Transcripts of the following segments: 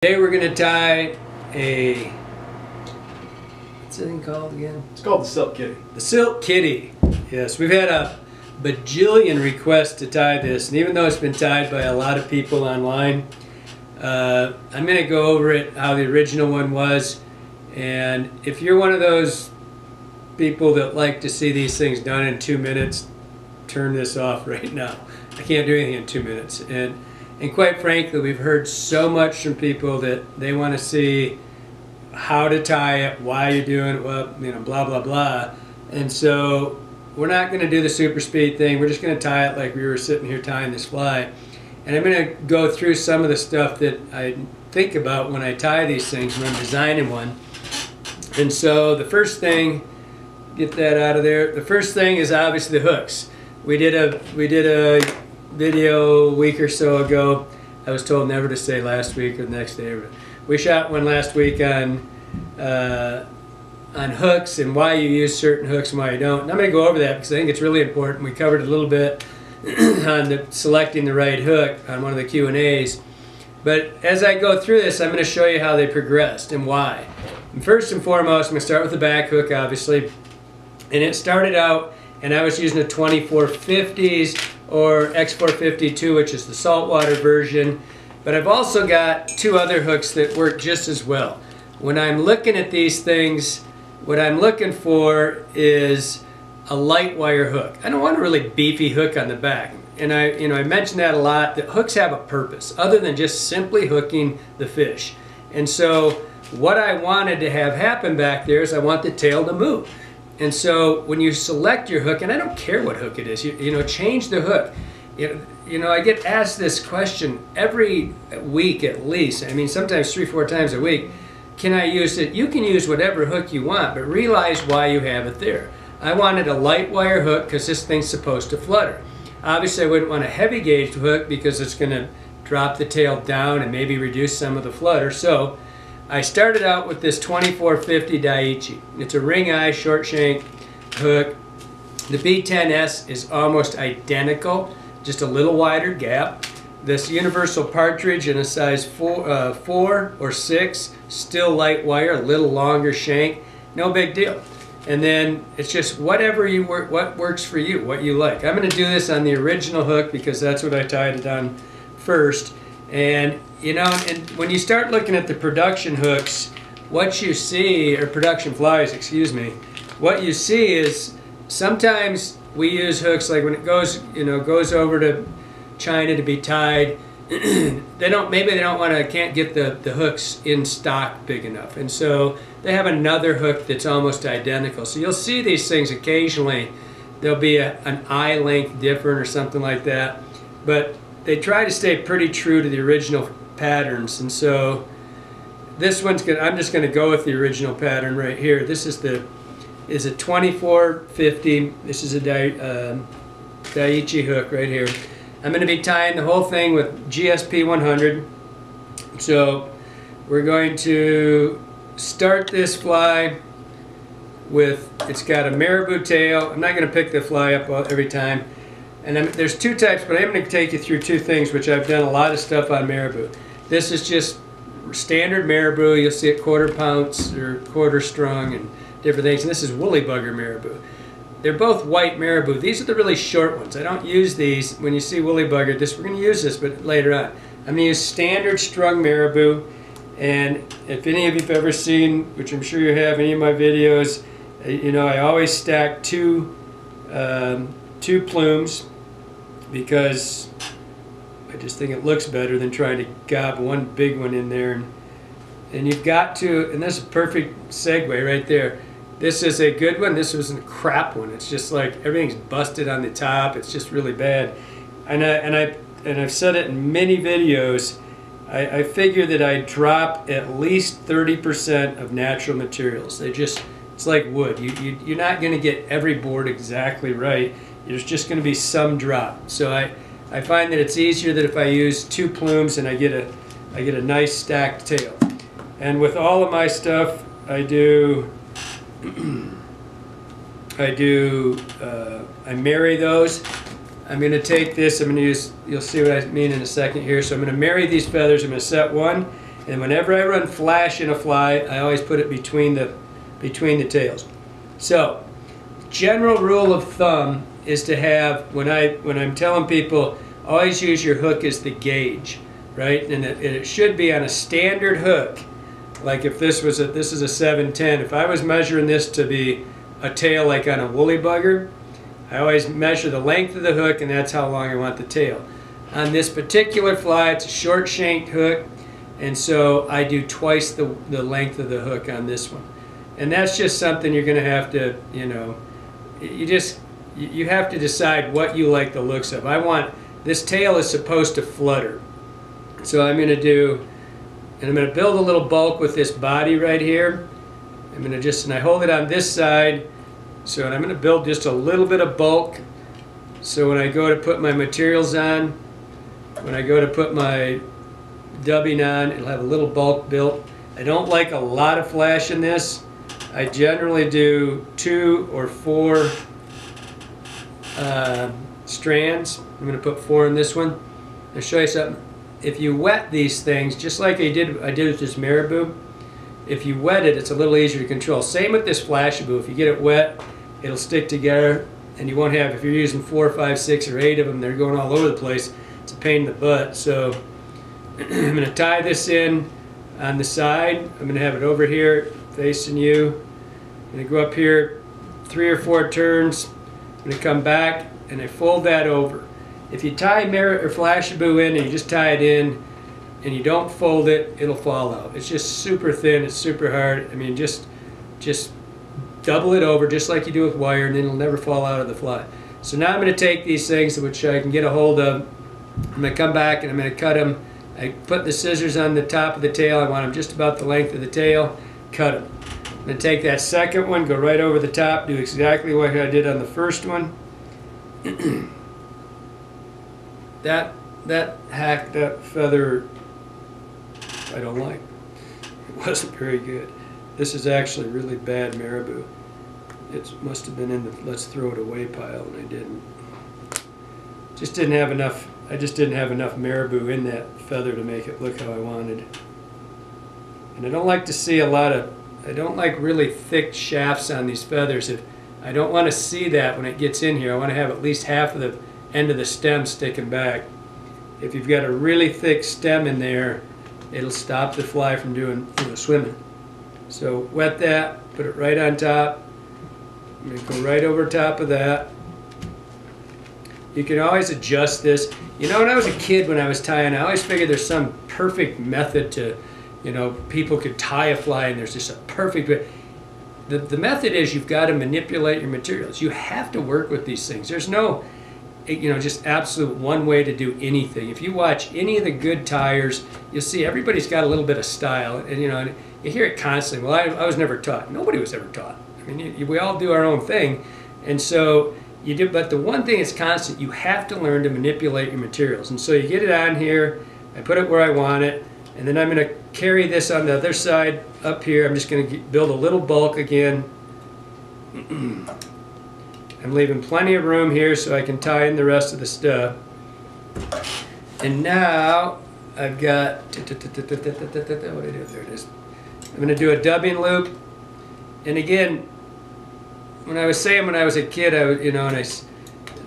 Today we're going to tie a, what's that thing called again? It's called the Silk Kitty. The Silk Kitty. Yes, we've had a bajillion requests to tie this, and even though it's been tied by a lot of people online, I'm going to go over it, how the original one was. And if you're one of those people that like to see these things done in 2 minutes, turn this off right now. I can't do anything in 2 minutes. And quite frankly, we've heard so much from people that they want to see how to tie it, why you're doing it, well, you know, blah, blah, blah. And so we're not going to do the super speed thing. We're just going to tie it like we were sitting here tying this fly. And I'm going to go through some of the stuff that I think about when I tie these things, when I'm designing one. And so the first thing, get that out of there. The first thing is obviously the hooks. We did a video a week or so ago. I was told never to say last week or the next day. We shot one last week on hooks and why you use certain hooks and why you don't. And I'm going to go over that because I think it's really important. We covered a little bit on selecting the right hook on one of the Q&As. But as I go through this, I'm going to show you how they progressed and why. And first and foremost, I'm going to start with the back hook, obviously. And it started out, and I was using a 2450s or X452, which is the saltwater version. But I've also got two other hooks that work just as well. When I'm looking at these things, what I'm looking for is a light wire hook. I don't want a really beefy hook on the back. And I mentioned that a lot, that hooks have a purpose other than just simply hooking the fish. And so what I wanted to have happen back there is I want the tail to move. And so when you select your hook, and I don't care what hook it is, you know, change the hook. You know, I get asked this question every week at least. I mean, sometimes 3-4 times a week. Can I use it? You can use whatever hook you want, but realize why you have it there. I wanted a light wire hook because this thing's supposed to flutter. Obviously, I wouldn't want a heavy gauge hook because it's going to drop the tail down and maybe reduce some of the flutter. So I started out with this 2450 Daiichi. It's a ring eye short shank hook. The B10S is almost identical, just a little wider gap. This universal partridge in a size 4 or 6, still light wire, a little longer shank, no big deal. And then it's just whatever you what works for you, what you like. I'm going to do this on the original hook because that's what I tied it on first. And you know, and when you start looking at the production hooks, what you see, or production flies, excuse me, what you see is sometimes we use hooks like when it goes, you know, goes over to China to be tied. Maybe they don't want to, can't get the hooks in stock big enough, and so they have another hook that's almost identical. So you'll see these things occasionally. There'll be an eye length different or something like that, but they try to stay pretty true to the original patterns. And so this one's gonna, I'm just going to go with the original pattern right here. This is a 2450. This is a Daiichi hook right here. I'm going to be tying the whole thing with GSP 100. So we're going to start this fly with, it's got a marabou tail. I'm not going to pick the fly up every time. And there's two types, but I'm going to take you through two things, which I've done a lot of stuff on marabou. This is just standard marabou. You'll see it quarter pounce or quarter strung and different things. And this is woolly bugger marabou. They're both white marabou. These are the really short ones. I don't use these. When you see woolly bugger, we're going to use this, but later on. I'm going to use standard strung marabou. And if any of you have ever seen, which I'm sure you have, any of my videos, you know, I always stack two plumes because I just think it looks better than trying to gob one big one in there. And you've got to, and this is a perfect segue right there. This is a good one. This was a crap one. It's just like everything's busted on the top. It's just really bad. And I've said it in many videos. I figure that I drop at least 30% of natural materials. It's like wood. You're not going to get every board exactly right. There's just going to be some drop. So I find that it's easier that if I use two plumes and I get a nice stacked tail. And with all of my stuff, I marry those. I'm going to take this, I'm going to use, you'll see what I mean in a second here. So I'm going to marry these feathers. I'm going to set one, And whenever I run flash in a fly, I always put it between the tails. So, general rule of thumb is to have, when I'm telling people, always use your hook as the gauge, right? And it should be on a standard hook. Like if this is a 710, if I was measuring this to be a tail like on a woolly bugger, I always measure the length of the hook, and that's how long I want the tail. On this particular fly, it's a short shanked hook, and so I do twice the length of the hook on this one. And that's just something you're going to have to, you know, you have to decide what you like the looks of. This tail is supposed to flutter. So I'm going to build a little bulk with this body right here. And I hold it on this side. So I'm going to build just a little bit of bulk. So when I go to put my materials on, when I go to put my dubbing on, it'll have a little bulk built. I don't like a lot of flash in this. I generally do 2 or 4 strands. I'm going to put 4 in this one. I'll show you something. If you wet these things, just like I did with this Marabou, if you wet it, it's a little easier to control. Same with this Flashabou. If you get it wet, it'll stick together, and you won't have, if you're using 4, 5, 6, or 8 of them, they're going all over the place. It's a pain in the butt. So I'm going to tie this in on the side. I'm going to have it over here facing you. I'm going to go up here 3 or 4 turns. I'm going to come back, and I fold that over. If you tie Flashabou in and you just tie it in and you don't fold it, it'll fall out. It's just super thin, it's super hard. I mean, just double it over just like you do with wire, and then it'll never fall out of the fly. So now I'm going to take these things, which I can get a hold of. I'm going to come back and I'm going to cut them. I put the scissors on the top of the tail. I want them just about the length of the tail. Cut them. I'm going to take that second one, go right over the top, do exactly what I did on the first one. That feather I don't like. It wasn't very good. This is actually really bad Marabou. It must have been in the let's throw it away pile, and I didn't. Just didn't have enough. I just didn't have enough Marabou in that feather to make it look how I wanted. And I don't like to see a lot of. I don't like really thick shafts on these feathers. I don't want to see that when it gets in here. I want to have at least half of the end of the stem sticking back. If you've got a really thick stem in there, it'll stop the fly from doing, swimming. So wet that, put it right on top. I'm going to go right over top of that. You can always adjust this. You know, when I was a kid, when I was tying, I always figured there's some perfect method to, people could tie a fly and there's just a perfect way. The method is you've got to manipulate your materials. You have to work with these things. There's no, just absolute one way to do anything. If you watch any of the good tyers, you'll see everybody's got a little bit of style. And, you hear it constantly. Well, I was never taught. Nobody was ever taught. I mean, we all do our own thing. And so you do, but the one thing that's constant, you have to learn to manipulate your materials. And so you get it on here, I put it where I want it, and then I'm going to carry this on the other side up here. I'm just going to build a little bulk again. I'm leaving plenty of room here so I can tie in the rest of the stuff. And now I've got, what do I do? There it is. I'm going to do a dubbing loop. And again, when I was saying when I was a kid, I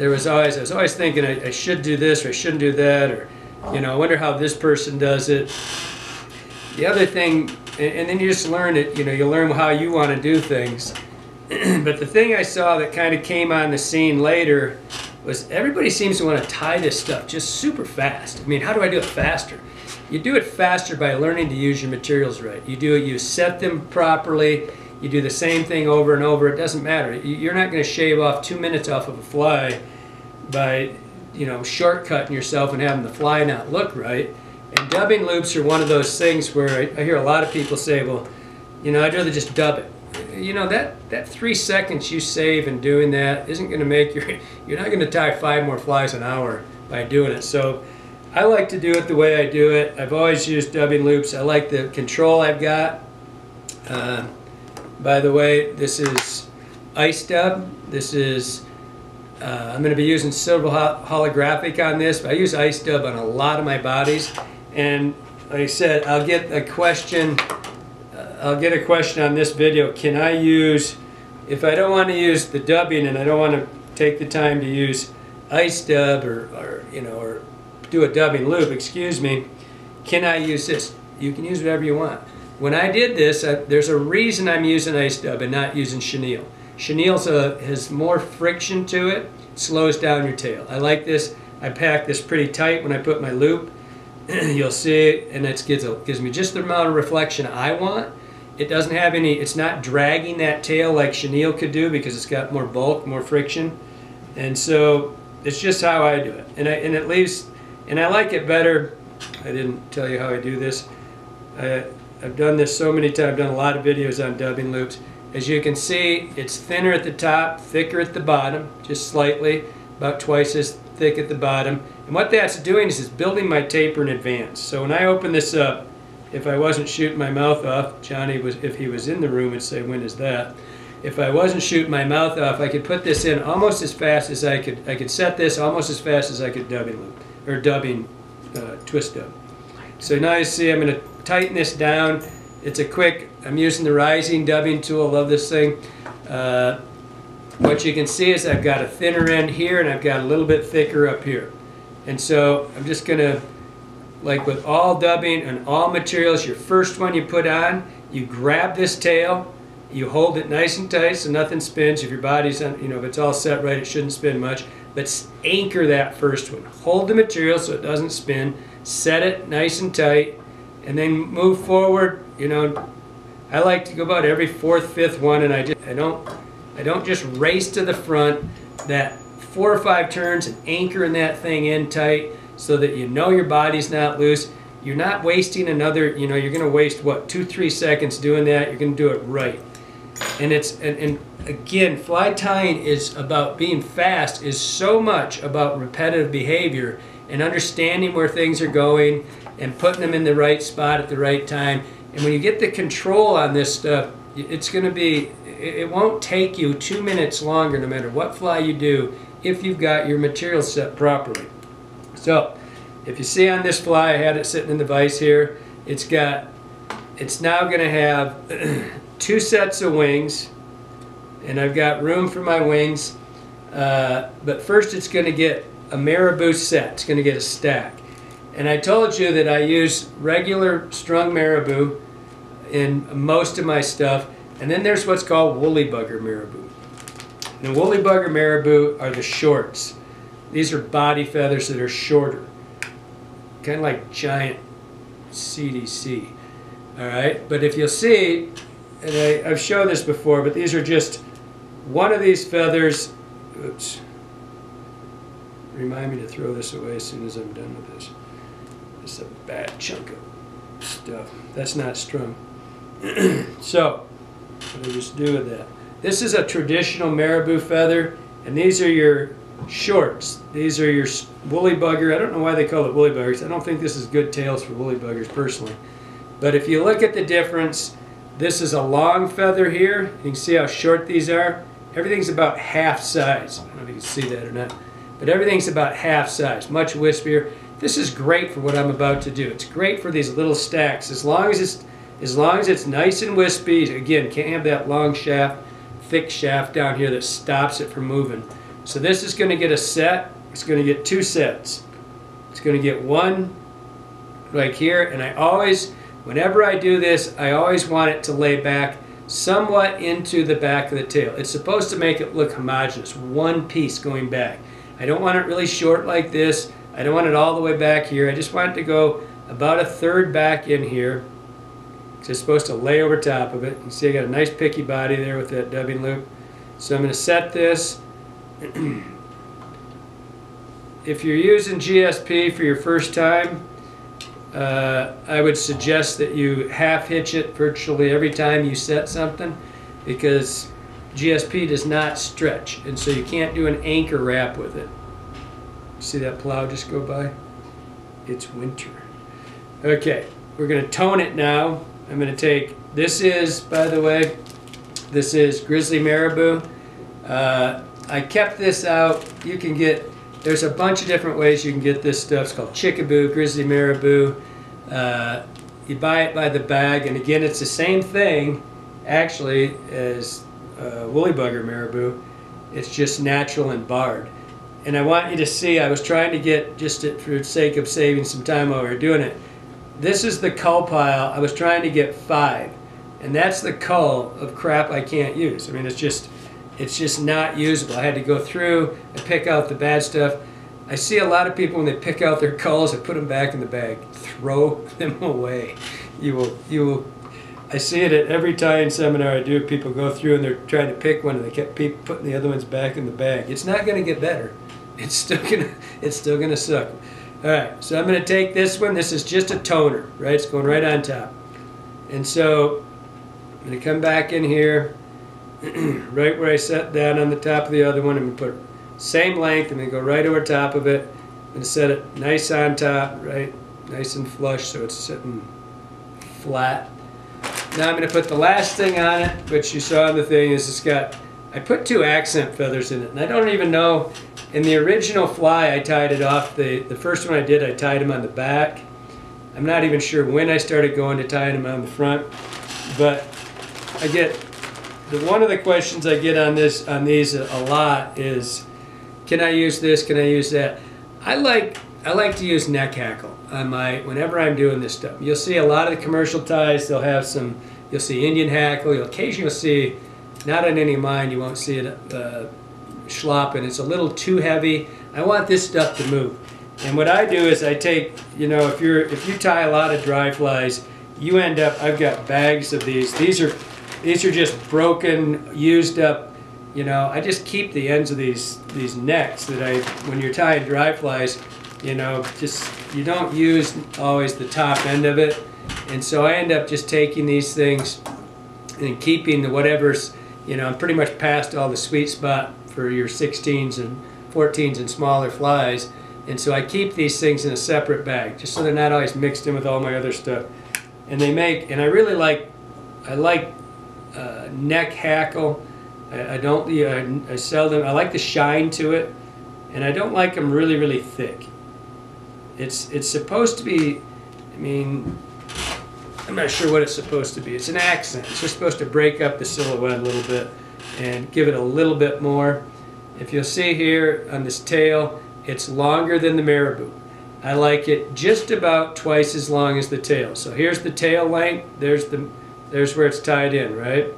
was always thinking I should do this or I shouldn't do that, or I wonder how this person does it. The other thing, and then you just learn it. You learn how you want to do things. But the thing I saw that kind of came on the scene later was everybody seems to want to tie this stuff just super fast. I mean, how do I do it faster? You do it faster by learning to use your materials right. You set them properly. You do the same thing over and over. It doesn't matter. You're not going to shave off 2 minutes off of a fly by, shortcutting yourself and having the fly not look right. And dubbing loops are one of those things where I hear a lot of people say, well, I'd rather just dub it. That 3 seconds you save in doing that isn't going to make you're not going to tie 5 more flies an hour by doing it. So I like to do it the way I do it. I've always used dubbing loops. I like the control I've got. By the way, this is ice dub. This is I'm going to be using silver holographic on this, but I use ice dub on a lot of my bodies. And like I said, I'll get a question. I'll get a question on this video. Can I use, if I don't want to use the dubbing and I don't want to take the time to use ice dub or you know, or do a dubbing loop, excuse me, can I use this? You can use whatever you want. When I did this, there's a reason I'm using ice dub and not using chenille. Chenille has more friction to it, slows down your tail. I like this. I pack this pretty tight when I put my loop. You'll see, and it gives me just the amount of reflection I want. It doesn't have any, it's not dragging that tail like chenille could do because it's got more bulk, more friction. And so it's just how I do it. And it leaves, and I like it better. I didn't tell you how I do this. I've done this so many times. I've done a lot of videos on dubbing loops. As you can see, it's thinner at the top, thicker at the bottom, just slightly, about twice as thick at the bottom. And what that's doing is it's building my taper in advance. So when I open this up, if I wasn't shooting my mouth off, Johnny was, if he was in the room, would say, when is that? If I wasn't shooting my mouth off, I could put this in almost as fast as I could set this almost as fast as I could dubbing loop, or dubbing twist dub. So now you see I'm going to tighten this down. It's a quick, I'm using the rising dubbing tool, love this thing. What you can see is I've got a thinner end here and I've got a little bit thicker up here. And so I'm just going to, like with all dubbing and all materials, your first one you put on, you grab this tail, you hold it nice and tight so nothing spins. If your body's, on, you know, if it's all set right, it shouldn't spin much. But anchor that first one. Hold the material so it doesn't spin. Set it nice and tight, and then move forward. You know, I like to go about every fourth, fifth one, and I don't just race to the front. That 4 or 5 turns and anchoring that thing in tight, so that you know your body's not loose. You're not wasting another, you know, you're going to waste, what, 2-3 seconds doing that. You're going to do it right. And it's, and again, fly tying is about being fast, is so much about repetitive behavior and understanding where things are going and putting them in the right spot at the right time. And when you get the control on this stuff, it's going to be, it won't take you 2 minutes longer no matter what fly you do if you've got your material set properly. So, if you see on this fly, I had it sitting in the vise here, it's now going to have 2 sets of wings, and I've got room for my wings, but first it's going to get a marabou set. It's going to get a stack. And I told you that I use regular strung marabou in most of my stuff, and then there's what's called woolly bugger marabou. And the woolly bugger marabou are the shorts. These are body feathers that are shorter, kind of like giant CDC. All right, but if you'll see, and I've shown this before, but these are just one of these feathers. Oops. Remind me to throw this away as soon as I'm done with this. This is a bad chunk of stuff. That's not strung. So, what do I just do with that? This is a traditional marabou feather, and these are your shorts. These are your woolly bugger. I don't know why they call it woolly buggers. I don't think this is good tails for woolly buggers personally. But if you look at the difference, this is a long feather here. You can see how short these are. Everything's about half size. I don't know if you can see that or not. But everything's about half size, much wispier. This is great for what I'm about to do. It's great for these little stacks. As long as it's nice and wispy, again, can't have that long shaft, thick shaft down here that stops it from moving. So this is going to get a set. It's going to get 2 sets. It's going to get one like here, and I always, whenever I do this, I always want it to lay back somewhat into the back of the tail. It's supposed to make it look homogeneous, one piece going back. I don't want it really short like this. I don't want it all the way back here. I just want it to go about 1/3 back in here. It's supposed to lay over top of it. You see I got a nice picky body there with that dubbing loop. So I'm going to set this. If you're using GSP for your first time, I would suggest that you half hitch it virtually every time you set something, because GSP does not stretch, and so you can't do an anchor wrap with it. See that plow just go by? It's winter. Okay, we're going to tone it now. I'm going to take, this is, by the way, this is Grizzly Marabou. I kept this out. You can get, there's a bunch of different ways you can get this stuff. It's called Chickaboo, Grizzly Marabou. You buy it by the bag, and again, it's the same thing, actually, as woolly bugger marabou. It's just natural and barred. And I want you to see, I was trying to get, just for the sake of saving some time while we were doing it, this is the cull pile. I was trying to get 5, and that's the cull of crap I can't use. I mean, it's just not usable. I had to go through and pick out the bad stuff. I see a lot of people when they pick out their culls, they put them back in the bag, throw them away. You will. I see it at every tie-in seminar I do. People go through and they're trying to pick one, and they kept putting the other ones back in the bag. It's not going to get better. It's still gonna suck. All right, so I'm going to take this one. This is just a toner, right? It's going right on top. And so I'm going to come back in here, right where I set down on the top of the other one. I'm going to put same length. I'm going to go right over top of it. I'm going to set it nice on top, right? Nice and flush, so it's sitting flat. Now I'm going to put the last thing on it, which you saw on the thing, is I put 2 accent feathers in it, and I don't even know, in the original fly I tied it off, the first one I did, I tied them on the back. I'm not even sure when I started going to tying them on the front, but I get, one of the questions I get on these a lot is, can I use this, can I use that? I like to use neck hackle on whenever I'm doing this stuff. You'll see a lot of the commercial ties, they'll have some, you'll see Indian hackle, occasionally you'll see, not on any of mine, you won't see it schlopping. It's a little too heavy. I want this stuff to move. And what I do is I take, you know, if you tie a lot of dry flies, you end up, I've got bags of these. These are just broken, used up, you know, I just keep the ends of these necks that when you're tying dry flies, you know, you don't use always the top end of it. And so I end up just taking these things and keeping the whatever's, you know, I'm pretty much past all the sweet spot for your 16s and 14s and smaller flies. And so I keep these things in a separate bag, just so they're not always mixed in with all my other stuff. And I really like, neck hackle. I seldom, I like the shine to it, and I don't like them really, really thick. It's supposed to be, I mean, I'm not sure what it's supposed to be. It's an accent. It's just supposed to break up the silhouette a little bit and give it a little bit more. If you'll see here on this tail, it's longer than the marabou. I like it just about twice as long as the tail. So here's the tail length. There's where it's tied in, right?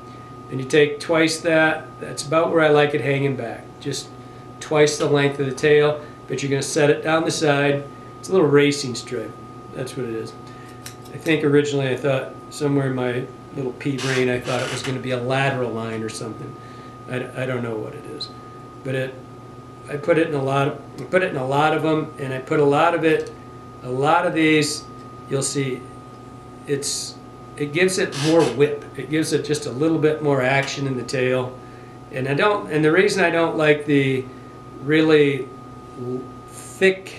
And you take twice that. That's about where I like it hanging back. Just twice the length of the tail, but you're going to set it down the side. It's a little racing stripe. That's what it is. I think originally I thought, somewhere in my little pea brain, I thought it was going to be a lateral line or something. I don't know what it is. But I put it in a lot of them, and I put a lot of these, you'll see, it gives it more whip. It gives it just a little bit more action in the tail. And the reason I don't like the really thick,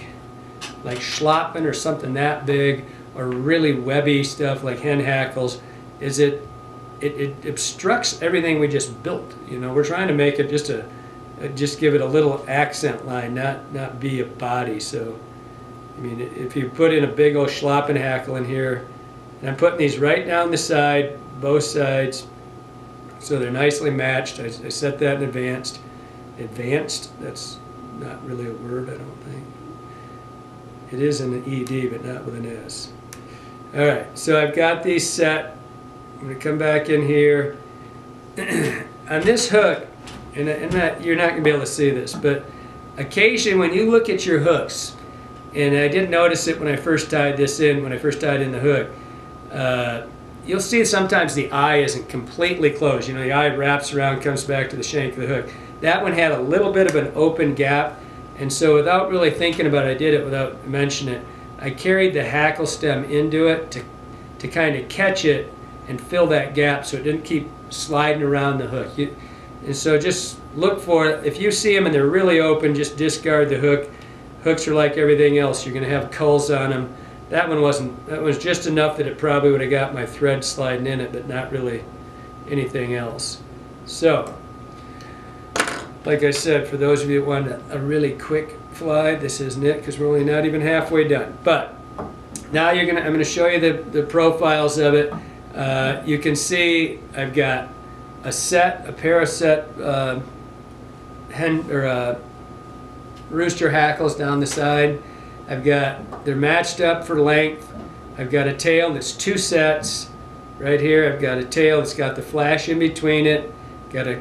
like schloppen or something that big, or really webby stuff like hen hackles, is it obstructs everything we just built. You know, we're trying to make it just give it a little accent line, not be a body. So, I mean, if you put in a big old schloppen hackle in here, and I'm putting these right down the side, both sides, so they're nicely matched. I set that in advanced. Advanced, that's not really a word, I don't think. It is an ED, but not with an S. All right, so I've got these set. I'm going to come back in here. On this hook, and you're not going to be able to see this, but occasionally when you look at your hooks, and I did notice it when I first tied this in, when I first tied in the hook, you'll see sometimes the eye isn't completely closed. You know, the eye wraps around, comes back to the shank of the hook. That one had a little bit of an open gap, and so without really thinking about it, I did it without mentioning it. I carried the hackle stem into it to kind of catch it and fill that gap so it didn't keep sliding around the hook. And so just look for it. If you see them and they're really open, just discard the hook. Hooks are like everything else. You're going to have culls on them. That one wasn't. That was just enough that it probably would have got my thread sliding in it, but not really anything else. So, like I said, for those of you that want a really quick fly, this isn't it, because we're only not even halfway done. But Now I'm going to show you the profiles of it. You can see I've got a pair of set rooster hackles down the side. They're matched up for length. I've got a tail that's 2 sets. Right here I've got a tail that's got the flash in between it. Got a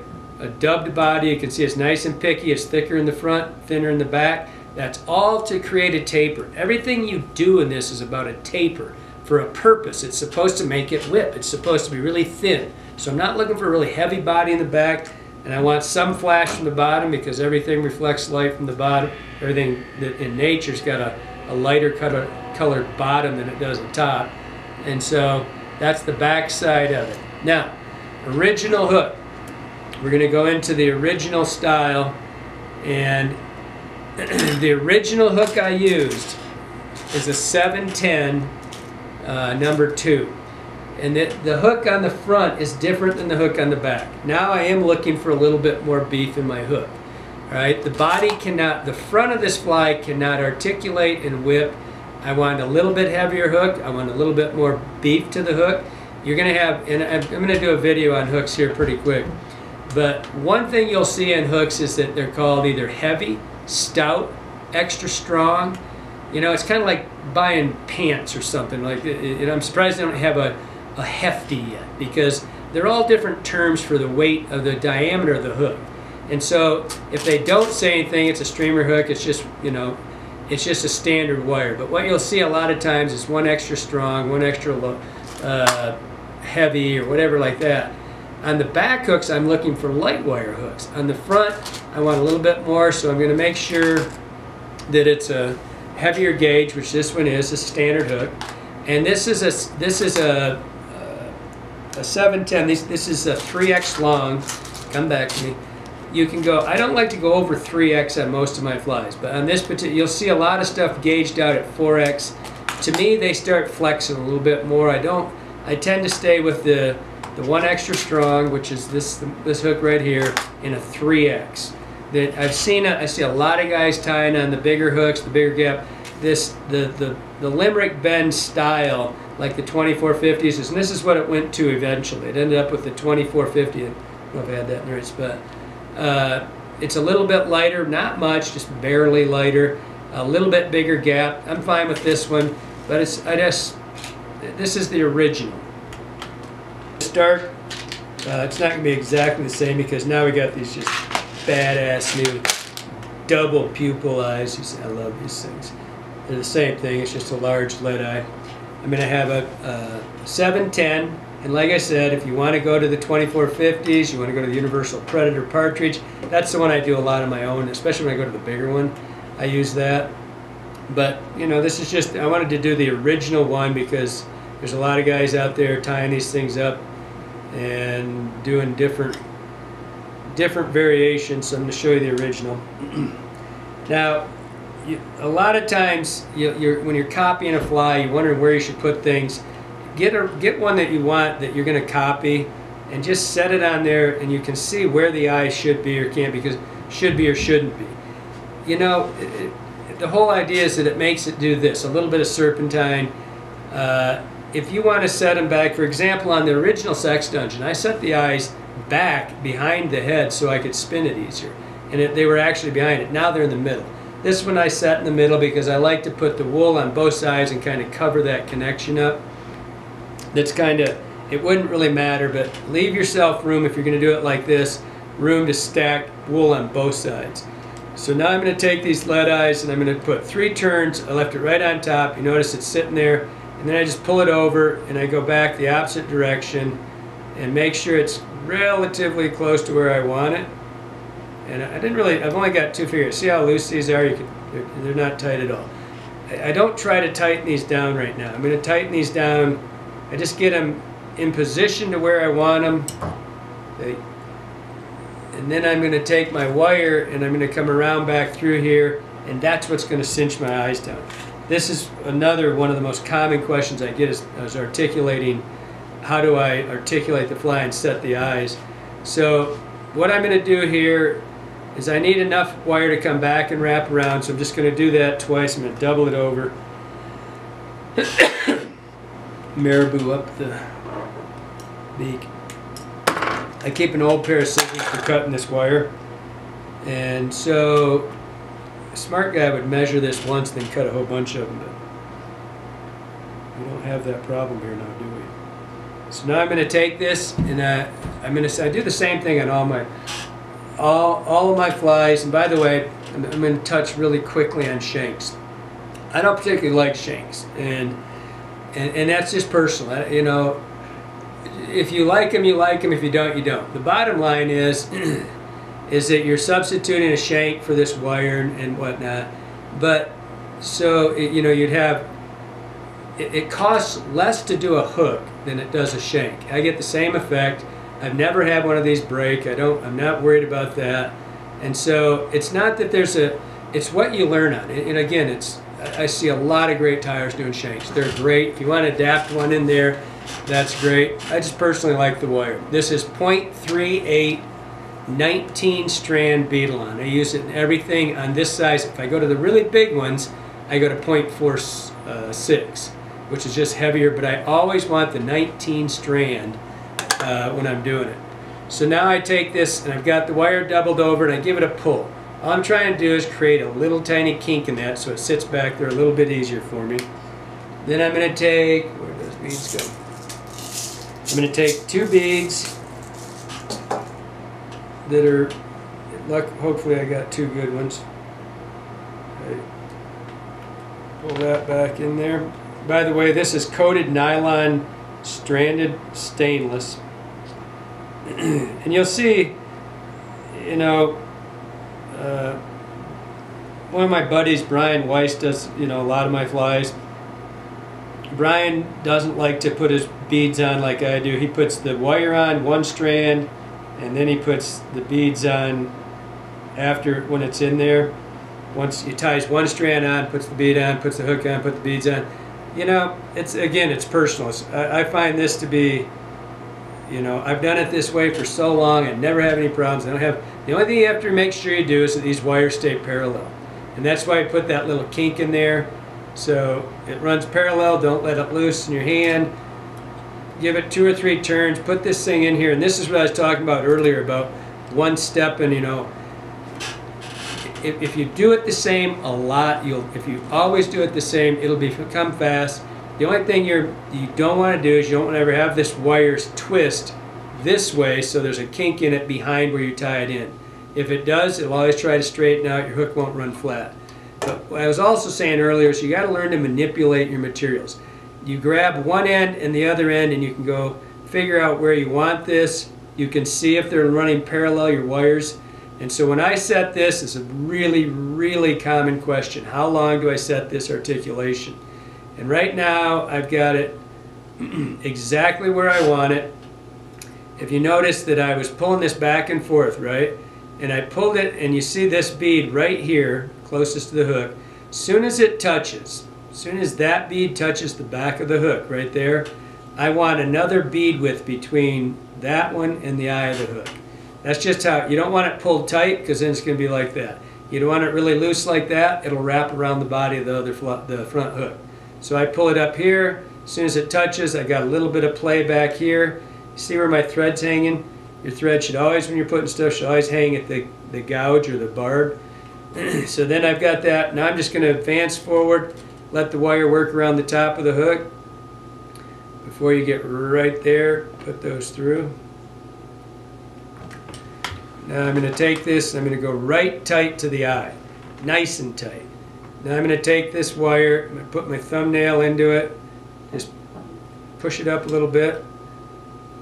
dubbed body. You can see it's nice and picky. It's thicker in the front, thinner in the back. That's all to create a taper. Everything you do in this is about a taper for a purpose. It's supposed to make it whip. It's supposed to be really thin. So I'm not looking for a really heavy body in the back, and I want some flash from the bottom because everything reflects light from the bottom. Everything that in nature's got a lighter colored bottom than it does the top. And so that's the back side of it. Now, original hook. We're going to go into the original style, and the original hook I used is a 710 number 2. And the hook on the front is different than the hook on the back. Now I am looking for a little bit more beef in my hook. Alright, the front of this fly cannot articulate and whip. I want a little bit heavier hook. I want a little bit more beef to the hook. You're going to have, and I'm going to do a video on hooks here pretty quick. But one thing you'll see in hooks is that they're called either heavy, stout, extra strong. You know, it's kind of like buying pants or something. Like, I'm surprised they don't have a hefty yet, because they're all different terms for the weight of the diameter of the hook. And so if they don't say anything, it's a streamer hook. It's just, you know, it's just a standard wire. But what you'll see a lot of times is one extra strong, one extra low, heavy, or whatever like that. On the back hooks, I'm looking for light wire hooks. On the front, I want a little bit more, so I'm going to make sure that it's a heavier gauge, which this one is, a standard hook. And this is a 710. This is a 3x long. Come back to me. You can go. I don't like to go over 3x on most of my flies, but on this particular, you'll see a lot of stuff gauged out at 4x. To me, they start flexing a little bit more. I tend to stay with the one extra strong, which is this hook right here, in a 3x. That I see a lot of guys tying on the bigger hooks, the bigger gap. The Limerick bend style, like the 2450s, and this is what it went to eventually. It ended up with the 2450. I don't know if I had that in the right spot. It's a little bit lighter, not much, just barely lighter. A little bit bigger gap. I'm fine with this one, but this is the original. Start. It's not going to be exactly the same because now we got these just badass new double pupil eyes. You see, I love these things. They're the same thing. It's just a large lead eye. I'm going to have a 710, and like I said, if you want to go to the 2450s, you want to go to the Universal Predator Partridge. That's the one I do a lot on my own, especially when I go to the bigger one. I use that. But you know, this is just, I wanted to do the original one because there's a lot of guys out there tying these things up and doing different variations, so I'm going to show you the original. Now, a lot of times, when you're copying a fly, you're wondering where you should put things. Get one that you want, that you're going to copy, and just set it on there, and you can see where the eye should be or can't be, because should be or shouldn't be. You know, the whole idea is that it makes it do this, a little bit of serpentine. If you want to set them back, for example, on the original Sex Dungeon, I set the eyes back behind the head so I could spin it easier. And they were actually behind it. Now they're in the middle. This one I set in the middle because I like to put the wool on both sides and kind of cover that connection up. That's kind of, it wouldn't really matter, but leave yourself room, if you're going to do it like this, room to stack wool on both sides. So now I'm going to take these lead eyes and I'm going to put 3 turns. I left it right on top. You notice it's sitting there. And then I just pull it over and I go back the opposite direction and make sure it's relatively close to where I want it. And I've only got 2 fingers. See how loose these are? They're not tight at all. I don't try to tighten these down right now. I'm going to tighten these down. I just get them in position to where I want them. Okay. And then I'm going to take my wire and I'm going to come around back through here, and that's what's going to cinch my eyes down. This is another one of the most common questions I get is articulating, how do I articulate the fly and set the eyes. So what I'm going to do here is I need enough wire to come back and wrap around, so I'm just going to do that twice. I'm going to double it over. Marabou up the beak. I keep an old pair of scissors for cutting this wire, and so a smart guy would measure this once, then cut a whole bunch of them. But we don't have that problem here now, do we? So now I'm going to take this, and I do the same thing on all of my flies. And by the way, I'm going to touch really quickly on Shanks. I don't particularly like Shanks, and that's just personal. You know, if you like them, you like them. If you don't, you don't. The bottom line is that you're substituting a shank for this wire and whatnot. But so you know, you'd have it costs less to do a hook than it does a shank. I get the same effect. I've never had one of these break. I'm not worried about that. And so it's not that it's what you learn on. And again, I see a lot of great tires doing shanks. They're great. If you want to adapt one in there, that's great. I just personally like the wire. This is 0.38 19 strand beadle-on. I use it in everything on this size. If I go to the really big ones, I go to 0.46, which is just heavier, but I always want the 19 strand when I'm doing it. So now I take this and I've got the wire doubled over and I give it a pull. All I'm trying to do is create a little tiny kink in that so it sits back there a little bit easier for me. Then I'm going to take, where do those beads go? I'm going to take 2 beads that are, hopefully I got 2 good ones. Okay. Pull that back in there. By the way, this is coated nylon stranded stainless. And you'll see, you know, one of my buddies, Brian Weiss, does, you know, a lot of my flies. Brian doesn't like to put his beads on like I do. He puts the wire on one strand, and then he puts the beads on after, when it's in there. Once he ties one strand on, puts the bead on, puts the hook on, put the beads on. You know, it's personal. I find this to be, you know, I've done it this way for so long and never have any problems. The only thing you have to make sure you do is that these wires stay parallel. And that's why I put that little kink in there. So it runs parallel, don't let it loose in your hand. Give it 2 or 3 turns, put this thing in here. And this is what I was talking about earlier about one step, and you know, if you do it the same a lot, if you always do it the same, it'll become fast. The only thing you don't want to do is you don't want to ever have this wires twist this way so there's a kink in it behind where you tie it in. If it does, it'll always try to straighten out, your hook won't run flat. But what I was also saying earlier is you got to learn to manipulate your materials. You grab one end and the other end and you can go figure out where you want this. You can see if they're running parallel, your wires. And so when I set this, it's a really, really common question. How long do I set this articulation? And right now, I've got it exactly where I want it. If you notice that I was pulling this back and forth, right? And I pulled it, and you see this bead right here, closest to the hook. As soon as it touches, as soon as that bead touches the back of the hook right there, I want another bead width between that one and the eye of the hook. That's just how, you don't want it pulled tight because then it's going to be like that. You don't want it really loose like that, it'll wrap around the body of the front hook. So I pull it up here, as soon as it touches, I got a little bit of play back here. See where my thread's hanging? Your thread should always, when you're putting stuff, should always hang at the gouge or the barb. So then I've got that. Now I'm just going to advance forward, let the wire work around the top of the hook. Before you get right there, put those through. Now I'm going to take this, I'm going to go right tight to the eye. Nice and tight. Now I'm going to take this wire, I'm going to put my thumbnail into it, just push it up a little bit.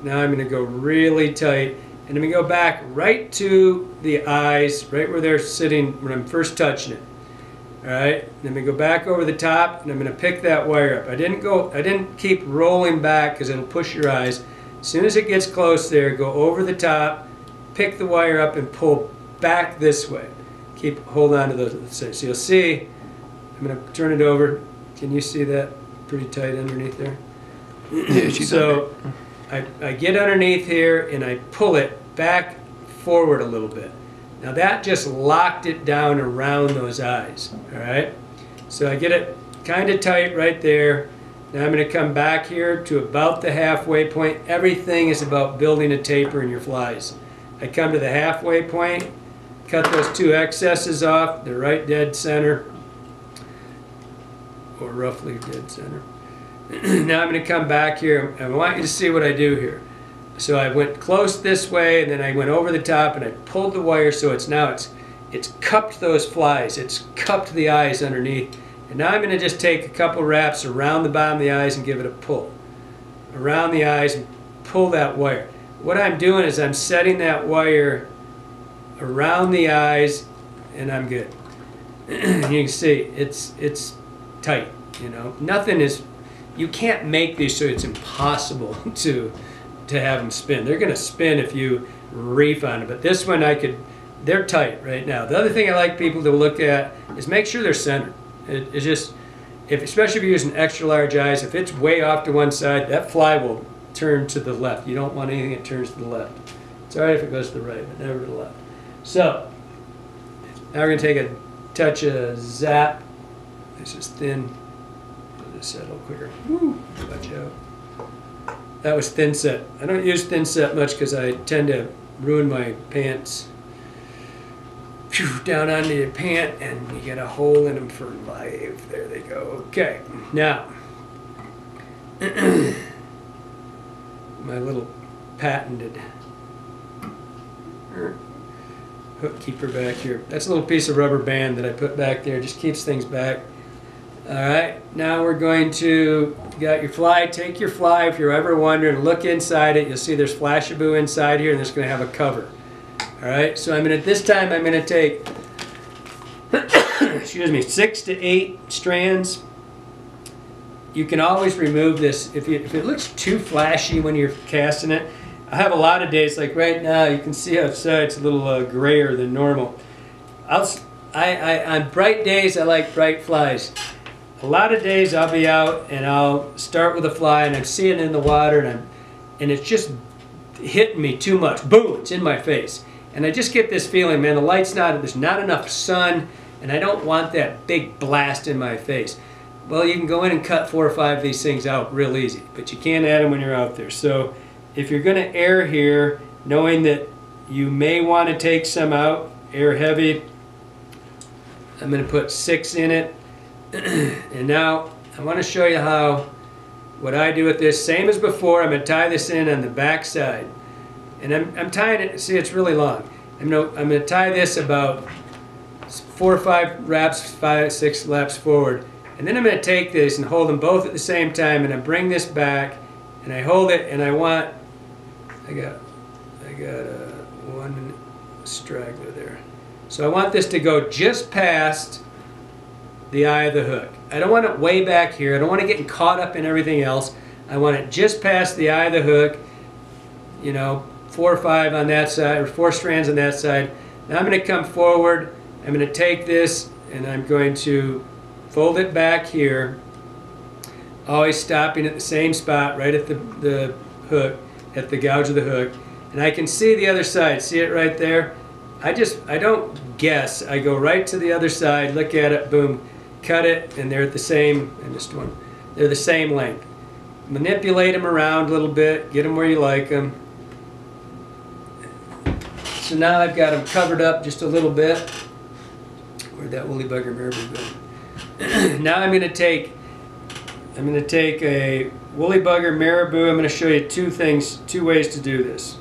Now I'm going to go really tight, and I'm going to go back right to the eyes, right where they're sitting when I'm first touching it. Alright, then I'm going to go back over the top, and I'm going to pick that wire up. I didn't keep rolling back because it'll push your eyes. As soon as it gets close there, go over the top, pick the wire up, and pull back this way. Hold on to those. So you'll see, I'm going to turn it over. Can you see that pretty tight underneath there? Yeah, she's so I get underneath here and I pull it back forward a little bit. Now that just locked it down around those eyes. All right. So I get it kind of tight right there. Now I'm going to come back here to about the halfway point. Everything is about building a taper in your flies. I come to the halfway point, cut those two excesses off. They're right dead center, or roughly dead center. Now I'm going to come back here. I want you to see what I do here. So I went close this way, and then I went over the top, and I pulled the wire so it's cupped those flies. It's cupped the eyes underneath. And now I'm going to just take a couple wraps around the bottom of the eyes and give it a pull. Around the eyes and pull that wire. What I'm doing is I'm setting that wire around the eyes, and I'm good. You can see it's tight, you know. Nothing is, you can't make these so it's impossible to have them spin. They're going to spin if you reef on it, but this one they're tight right now. The other thing I like people to look at is make sure they're centered. It's just, especially if you're using extra large eyes, if it's way off to one side, that fly will turn to the left. You don't want anything that turns to the left. It's all right if it goes to the right, but never to the left. So, now we're going to take a touch of zap. This is thin. I'll just set a little quicker. Woo, watch out. That was thin set. I don't use thin set much because I tend to ruin my pants. Down onto your pant, and you get a hole in them for life. There they go. Okay, now my little patented hook keeper back here. That's a little piece of rubber band that I put back there. Just keeps things back. All right, now we're going to, you got your fly. Take your fly, if you're ever wondering, look inside it. You'll see there's Flashabou inside here, and it's going to have a cover. All right, so this time I'm going to take, excuse me, 6 to 8 strands. You can always remove this if it looks too flashy when you're casting it. I have a lot of days, like right now, you can see outside it's a little grayer than normal. On bright days, I like bright flies. A lot of days I'll be out and I'll start with a fly and I'm seeing it in the water and it's just hitting me too much. Boom, it's in my face. And I just get this feeling, man, there's not enough sun, and I don't want that big blast in my face. Well, you can go in and cut 4 or 5 of these things out real easy, but you can't add them when you're out there. So if you're going to air here, knowing that you may want to take some out, air heavy, I'm going to put 6 in it. And now I want to show you what I do with this. Same as before, I'm going to tie this in on the back side. And I'm tying it, see it's really long. I'm going to tie this about 4 or 5 wraps, 5, 6 laps forward. And then I'm going to take this and hold them both at the same time, and I bring this back and I hold it, and I got one straggler there. So I want this to go just past the eye of the hook. I don't want it way back here. I don't want it getting caught up in everything else. I want it just past the eye of the hook, you know, 4 or 5 on that side, or 4 strands on that side. Now I'm going to come forward, I'm going to take this, and I'm going to fold it back here, always stopping at the same spot, right at the hook, at the gouge of the hook. And I can see the other side, see it right there? I don't guess, I go right to the other side, look at it, boom, cut it, and they're at the same, they're the same length. Manipulate them around a little bit, get them where you like them. So now I've got them covered up just a little bit. Where'd that woolly bugger marabou go? Now I'm going to take a woolly bugger marabou. I'm going to show you 2 ways to do this.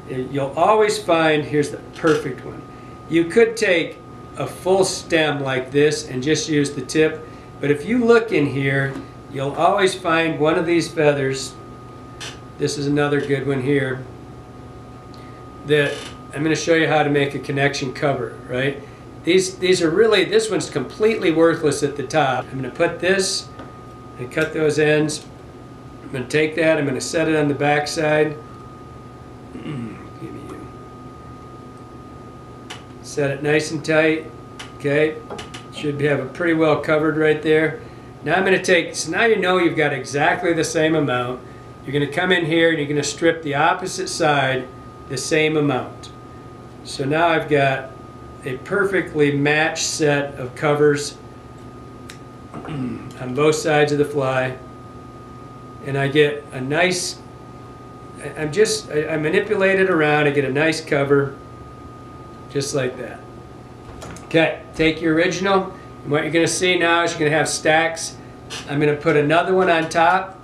You'll always find, here's the perfect one. You could take a full stem like this and just use the tip, but if you look in here, you'll always find one of these feathers. This is another good one here, that I'm going to show you how to make a connection cover, right? These are really, this one's completely worthless at the top. I'm going to put this and cut those ends. I'm going to take that, I'm going to set it on the back side. Set it nice and tight. Okay, should have it pretty well covered right there. Now I'm going to take, so now you know you've got exactly the same amount. You're going to come in here and you're going to strip the opposite side the same amount. So now I've got a perfectly matched set of covers on both sides of the fly. and I get a nice, I manipulate it around, I get a nice cover, just like that. Okay, take your original, and what you're going to see now is you're going to have stacks. I'm going to put another one on top.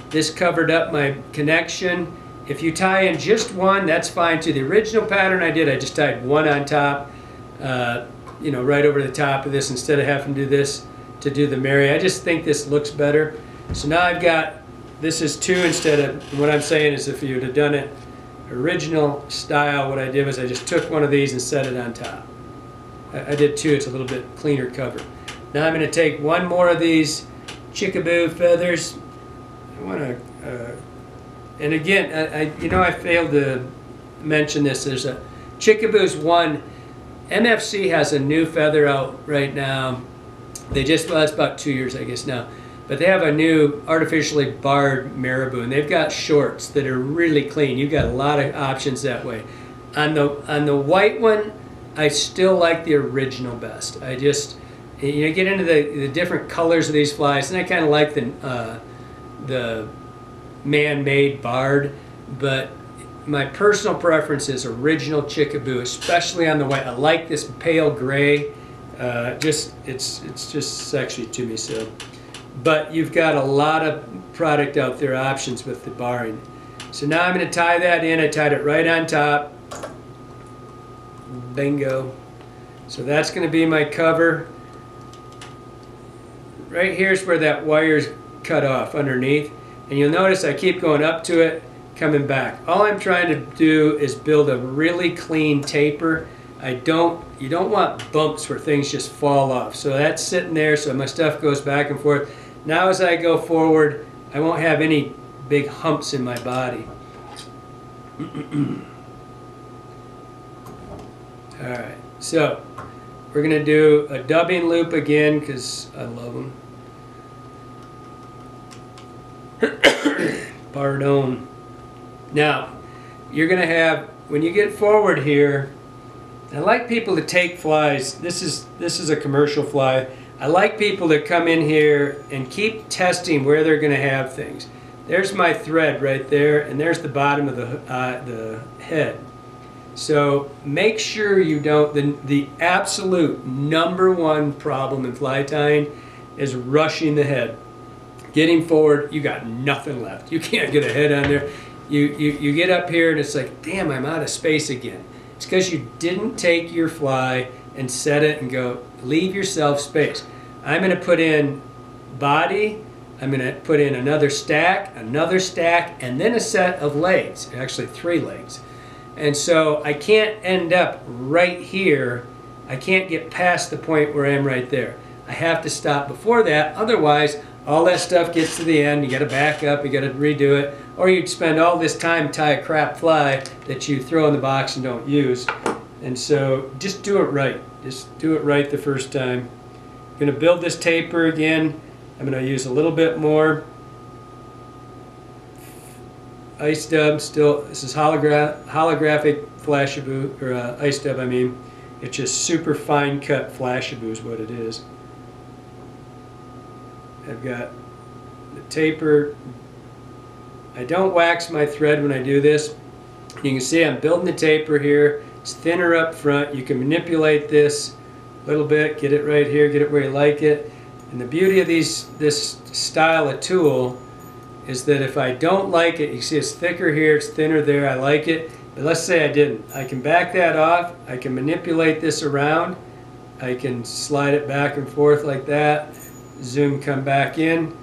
This covered up my connection. If you tie in just one, that's fine too. The original pattern I did, I just tied one on top, you know, right over the top of this instead of having to do this to do the marry. I just think this looks better. So now I've got, this is two instead of, what I'm saying is if you would have done it original style, what I did was I just took one of these and set it on top. I did two, it's a little bit cleaner cover. Now I'm going to take one more of these Chickaboo feathers. I want to, and again, you know, I failed to mention this. There's a Chickaboo's one. MFC has a new feather out right now. They just, well, it's about 2 years, I guess now. But they have a new artificially barred marabou, and they've got shorts that are really clean. You've got a lot of options that way. On the white one, I still like the original best. I just, you know, get into the different colors of these flies, and I kind of like the man-made barred, but my personal preference is original Chickaboo, especially on the white. I like this pale gray. It's just sexy to me. So, but you've got a lot of product out there, options with the barring. So now I'm going to tie that in. I tied it right on top. Bingo. So that's going to be my cover. Right here's where that wire's cut off underneath. And you'll notice I keep going up to it, coming back. All I'm trying to do is build a really clean taper. You don't want bumps where things just fall off. So that's sitting there, so my stuff goes back and forth. Now as I go forward, I won't have any big humps in my body. Alright, so we're going to do a dubbing loop again because I love them. Pardon. Now, you're going to have, when you get forward here, I like people to take flies. This is a commercial fly. I like people to come in here and keep testing where they're going to have things. There's my thread right there, and there's the bottom of the head. So make sure you don't, the absolute #1 problem in fly tying is rushing the head. Getting forward, you got nothing left. You can't get a head on there. You get up here and it's like, damn, I'm out of space again. It's because you didn't take your fly and set it and go, leave yourself space. I'm going to put in body, I'm going to put in another stack, and then a set of legs, actually 3 legs. And so I can't end up right here. I can't get past the point where I am right there. I have to stop before that, otherwise all that stuff gets to the end, you got to back up, you got to redo it, or you'd spend all this time tie a crap fly that you throw in the box and don't use. And so just do it right. Just do it right the first time. I'm going to build this taper again. I'm going to use a little bit more ice dub. Still, this is holographic Flashabou, or ice dub I mean. It's just super fine cut Flashabou is what it is. I've got the taper. I don't wax my thread when I do this. You can see I'm building the taper here. It's thinner up front. You can manipulate this a little bit, get it right here, get it where you like it. And the beauty of this style of tool is that if I don't like it, you see it's thicker here, it's thinner there, I like it. But let's say I didn't. I can back that off. I can manipulate this around. I can slide it back and forth like that. Zoom, come back in,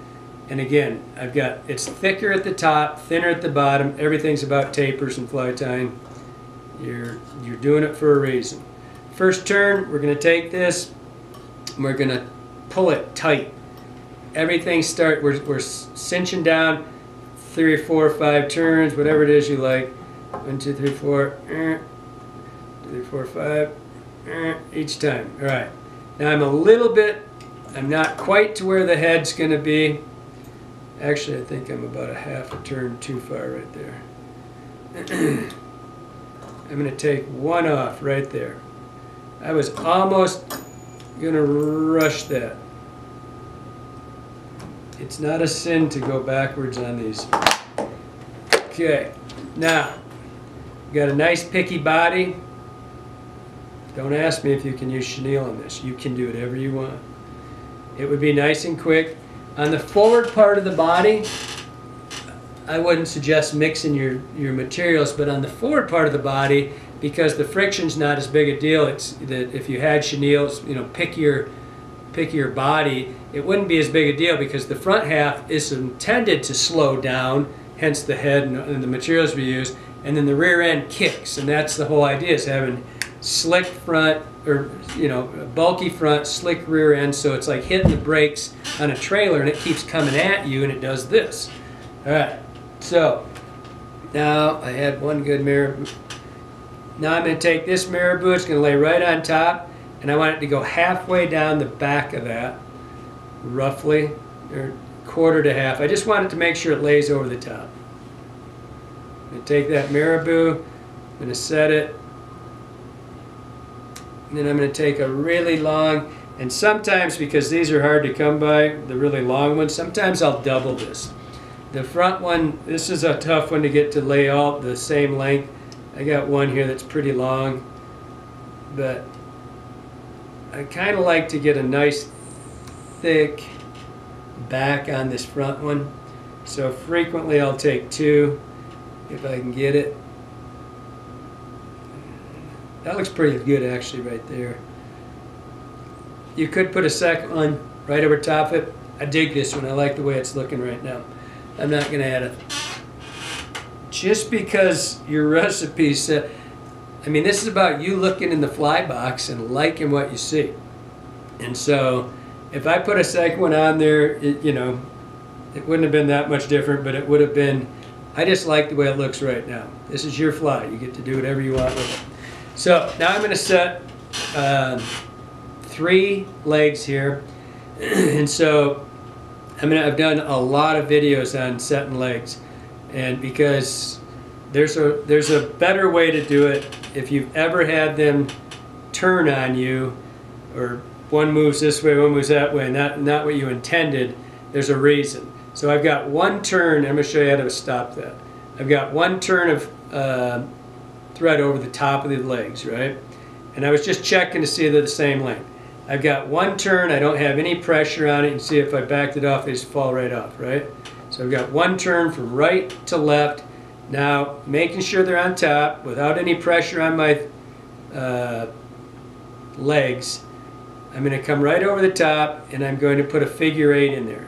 and again I've got, it's thicker at the top, thinner at the bottom. Everything's about tapers and fly tying. You're doing it for a reason. First turn, we're going to take this and we're going to pull it tight. Everything we're cinching down 3 or 4 or 5 turns, whatever it is you like. 1, 2, 3, 4, 2, 3, 4, 5, each time. All right. Now I'm not quite to where the head's going to be. Actually, I think I'm about a half a turn too far right there. I'm going to take one off right there. I was almost going to rush that. It's not a sin to go backwards on these. Okay, now, got a nice picky body. Don't ask me if you can use chenille on this. You can do whatever you want. It would be nice and quick. On the forward part of the body, I wouldn't suggest mixing your materials, but on the forward part of the body, because the friction's not as big a deal, it's that if you had chenilles, you know, pick your body, it wouldn't be as big a deal because the front half is intended to slow down, hence the head and the materials we use, and then the rear end kicks, and that's the whole idea, is having slick front, or you know, bulky front, slick rear end, so it's like hitting the brakes on a trailer and it keeps coming at you and it does this. Alright, so now I had one good marabou. Now I'm going to take this marabou, it's going to lay right on top, and I want it to go halfway down the back of that, roughly, or quarter to half. I just want it to make sure it lays over the top. I'm going to take that marabou, I'm going to set it, and then I'm going to take a really long, and sometimes, because these are hard to come by, the really long ones, sometimes I'll double this. The front one, this is a tough one to get to lay all the same length. I got one here that's pretty long, but I kind of like to get a nice thick back on this front one. So frequently I'll take two if I can get it. That looks pretty good actually right there. You could put a second one right over top of it. I dig this one. I like the way it's looking right now. I'm not going to add it. Just because your recipe said, I mean, this is about you looking in the fly box and liking what you see. And so if I put a second one on there, you know, it wouldn't have been that much different, but it would have been, I just like the way it looks right now. This is your fly. You get to do whatever you want with it. So now I'm going to set 3 legs here. And so I've done a lot of videos on setting legs. And because there's a better way to do it. If you've ever had them turn on you, or one moves this way, one moves that way, and not what you intended, there's a reason. So I've got one turn, I'm going to show you how to stop that. I've got one turn of thread over the top of the legs, right? And I was just checking to see they're the same length. I've got one turn, I don't have any pressure on it. You can see if I backed it off, they just fall right off, right? So I've got one turn from right to left. Now, making sure they're on top without any pressure on my legs. I'm going to come right over the top and I'm going to put a figure 8 in there.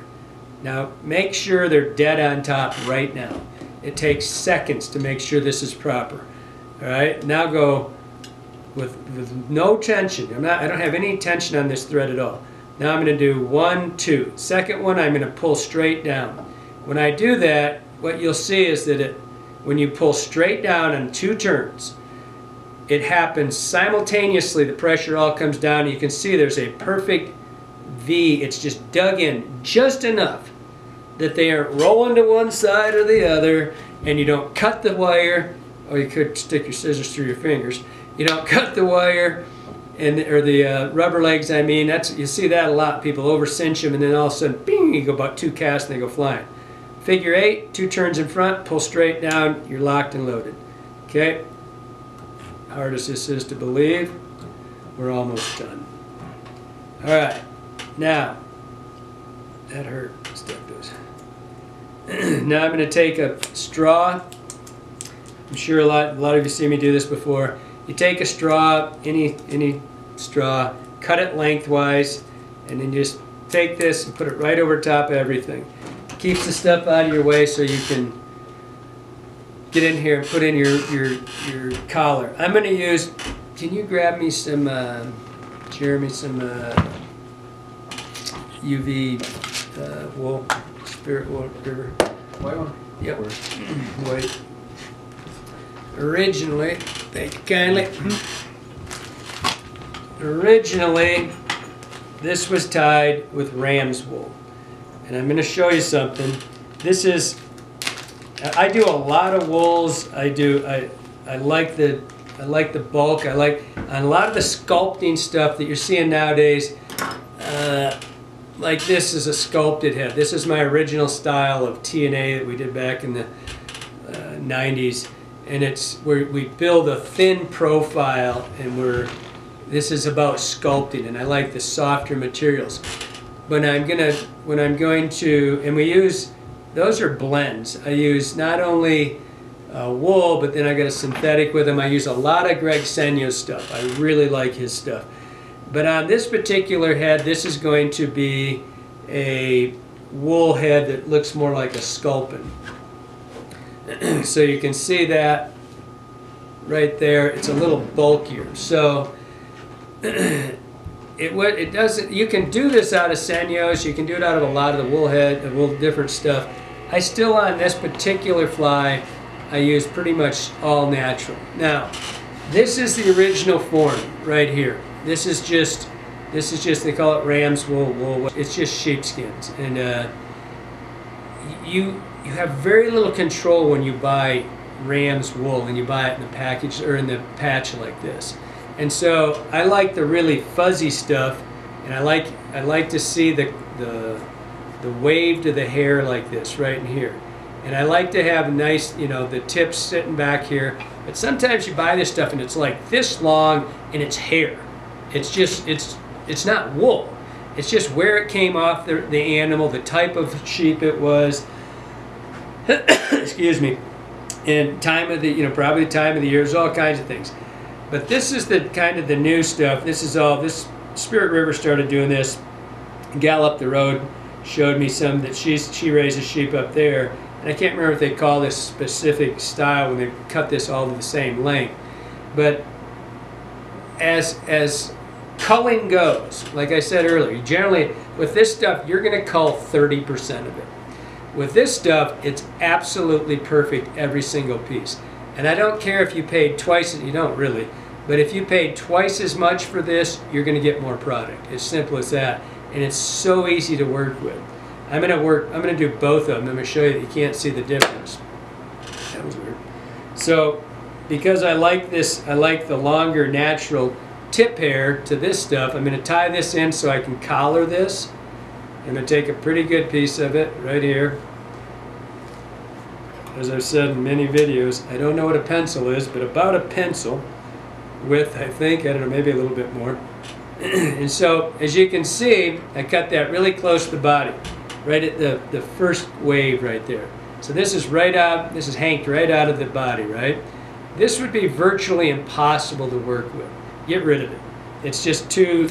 Now, make sure they're dead on top right now. It takes seconds to make sure this is proper. All right, now go with no tension. I don't have any tension on this thread at all. Now I'm going to do 1, 2. Second one, I'm going to pull straight down. When I do that, what you'll see is that when you pull straight down on 2 turns, it happens simultaneously. The pressure all comes down. You can see there's a perfect V. It's just dug in just enough that they aren't rolling to one side or the other, and you don't cut the wire, or you could stick your scissors through your fingers. You don't cut the wire, or the rubber legs, I mean. You see that a lot. People over cinch them, and then all of a sudden, bing, you go about 2 casts and they go flying. Figure 8, 2 turns in front, pull straight down, you're locked and loaded. Okay? Hard as this is to believe, we're almost done. Alright, now, that hurt. Stuck those. Now I'm going to take a straw. I'm sure a lot of you see me do this before. You take a straw, any straw, cut it lengthwise, and then just take this and put it right over top of everything. Keeps the stuff out of your way so you can get in here and put in your collar. I'm going to use, can you grab me some, Jeremy, some UV wool, spirit wool, whatever. White one? Yep. White. Originally, thank you kindly. Originally, this was tied with ram's wool. And I'm going to show you something. This is, I do a lot of wools. I like the bulk. On a lot of the sculpting stuff that you're seeing nowadays, like this is a sculpted head. This is my original style of TNA that we did back in the 90s, and it's where we build a thin profile, and this is about sculpting, and I like the softer materials. When I'm going to, and we use, those are blends. I use not only wool, but then I got a synthetic with them. I use a lot of Greg Senyo's stuff. I really like his stuff. But on this particular head, this is going to be a wool head that looks more like a sculpin. So you can see that right there. It's a little bulkier. So it doesn't. You can do this out of Senyo's. You can do it out of a lot of the wool head, the wool different stuff. I still, on this particular fly, I use pretty much all natural. Now, this is the original form right here. This is just, they call it ram's wool. It's just sheepskins, and you have very little control when you buy ram's wool and you buy it in the package or in the patch like this. And so I like the really fuzzy stuff, and I like to see the wave to the hair like this right in here. And I like to have nice, you know, the tips sitting back here. But sometimes you buy this stuff and it's like this long and it's hair. It's just, it's not wool. It's just where it came off the animal, the type of sheep it was. Excuse me. And time of the, you know, probably the time of the year. There's all kinds of things. But this is the kind of the new stuff. This is all, this Spirit River started doing this. Galloup the road showed me some that she raises sheep up there. And I can't remember if they call this specific style when they cut this all to the same length. But as culling goes, like I said earlier, generally with this stuff you're going to cull 30% of it. With this stuff, it's absolutely perfect every single piece. And I don't care if you paid twice, you don't really, but if you paid twice as much for this, you're going to get more product. As simple as that. And it's so easy to work with. I'm going to do both of them. I'm going to show you that you can't see the difference. That was weird. So, because I like this, I like the longer natural tip hair to this stuff, I'm going to tie this in so I can collar this. I'm going to take a pretty good piece of it right here. As I've said in many videos, I don't know what a pencil is, but about a pencil width, I think, I don't know, maybe a little bit more. And so, as you can see, I cut that really close to the body, right at the first wave right there. So this is right out, this is hanked right out of the body, right? This would be virtually impossible to work with. Get rid of it. It's just too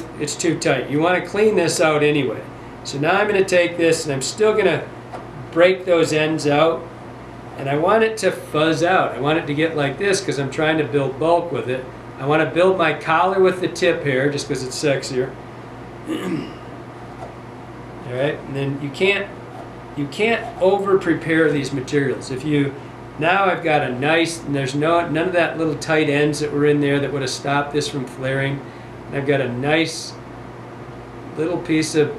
tight. You want to clean this out anyway. So now I'm going to take this and I'm still going to break those ends out, and I want it to fuzz out. I want it to get like this because I'm trying to build bulk with it. I want to build my collar with the tip hair just because it's sexier. All right, and then you can't over prepare these materials. If you, now I've got a nice, and there's none of that little tight ends that were in there that would have stopped this from flaring. And I've got a nice little piece of